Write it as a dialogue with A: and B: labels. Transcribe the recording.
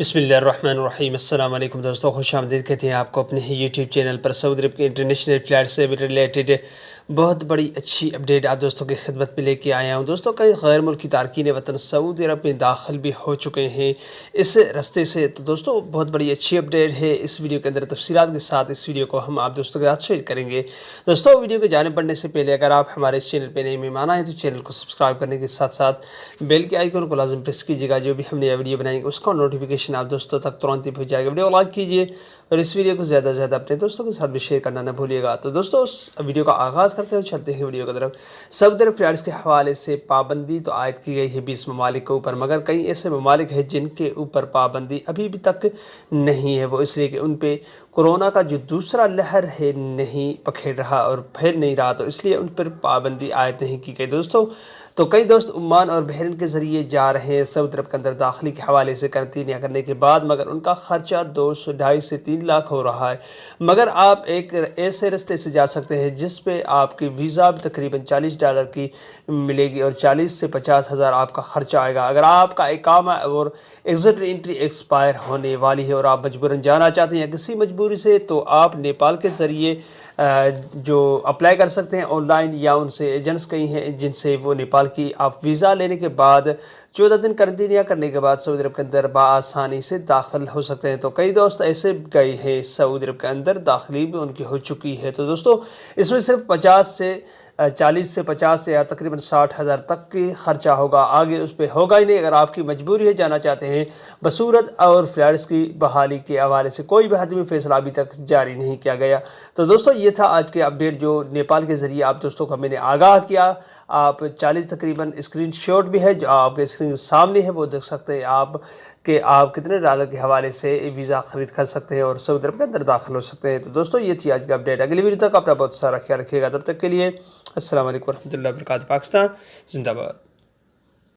A: बिस्मिल्लाहिर्रहमानिर्रहीम। अस्सलाम वालेकुम दोस्तों, खुशामदीद कहते हैं आपको अपने ही यूट्यूब चैनल पर। सऊदी अरब के इंटरनेशनल फ़्लाइट से रिलेटेड बहुत बड़ी अच्छी अपडेट आप दोस्तों की खिदमत में लेके आया हूँ। दोस्तों, कई गैर मुल्की तारकीन वतन सऊदी अरब में दाखिल भी हो चुके हैं इस रास्ते से। तो दोस्तों, बहुत बड़ी अच्छी अपडेट है। इस वीडियो के अंदर तफसीलात के साथ इस वीडियो को हम आप दोस्तों के साथ शेयर करेंगे। दोस्तों, वीडियो के जाने बढ़ने से पहले अगर आप हमारे चैनल पर नए मेहमान आए तो चैनल को सब्सक्राइब करने के साथ साथ बेल के आइकन को लाजम प्रेस कीजिएगा। जो भी हमने वीडियो बनाएंगे उसका नोटिफिकेशन आप दोस्तों तक तुरंत ही पहुंच जाएगा। वीडियो को लाइक कीजिए और इस वीडियो को ज़्यादा से ज़्यादा अपने दोस्तों के साथ भी शेयर करना ना भूलिएगा। तो दोस्तों, उस वीडियो का आगाज़ करते हुए चलते हैं वीडियो की तरफ। सऊदी अरब फ्लाइट्स के हवाले से पाबंदी तो आयद की गई है 20 ममालिक के ऊपर, मगर कई ऐसे ममालिक हैं जिनके ऊपर पाबंदी अभी भी तक नहीं है। वो इसलिए कि उन पर कोरोना का जो दूसरा लहर है नहीं पखेड़ रहा और फैल नहीं रहा, तो इसलिए उन पर पाबंदी आयद नहीं की गई। दोस्तों, तो कई दोस्त ओमान और बहरीन के ज़रिए जा रहे हैं सऊदी अरब के अंदर दाखिली के हवाले से करंतनिया करने के बाद, मगर उनका ख़र्चा 2.5 से 3 लाख हो रहा है। मगर आप एक ऐसे रास्ते से जा सकते हैं जिस पे आपकी वीज़ा भी तकरीबन $40 की मिलेगी और 40 से 50 हज़ार आपका ख़र्चा आएगा। अगर आपका इकामा और एग्ज़िट एंट्री एक्सपायर होने वाली है और आप मजबूरन जाना चाहते हैं किसी मजबूरी से, तो आप नेपाल के ज़रिए जो अप्लाई कर सकते हैं ऑनलाइन, या उनसे एजेंट्स कई हैं जिनसे वो नेपाल की आप वीज़ा लेने के बाद 14 दिन करंतनिया करने के बाद सऊदी अरब के अंदर बआसानी से दाखिल हो सकते हैं। तो कई दोस्त ऐसे गए हैं सऊदी अरब के अंदर, दाखिली भी उनकी हो चुकी है। तो दोस्तों, इसमें सिर्फ 40 से 50 या तकरीबन 60 हज़ार तक की ख़र्चा होगा, आगे उस पर होगा ही नहीं। अगर आपकी मजबूरी है जाना चाहते हैं, बसूरत और फ्लाइट्स की बहाली के हवाले से कोई भी हतमी फैसला अभी तक जारी नहीं किया गया। तो दोस्तों, ये था आज के अपडेट जो नेपाल के ज़रिए आप दोस्तों को मैंने आगाह किया। आप 40 तकरीबन स्क्रीनशॉट भी है जो आपके स्क्रीन सामने है, वो देख सकते हैं आप कि आप कितने डॉलर के हवाले से वीज़ा ख़रीद कर सकते हैं और सऊदी अरब के अंदर दाखिल हो सकते हैं। तो दोस्तों, ये थी आज का अपडेट। अगली वीडियो तक अपना बहुत सारा ख्याल रखिएगा। तब तक के लिए अस्सलाम वालेकुम रहमतुल्लाहि व बरकातहू। पाकिस्तान जिंदाबाद।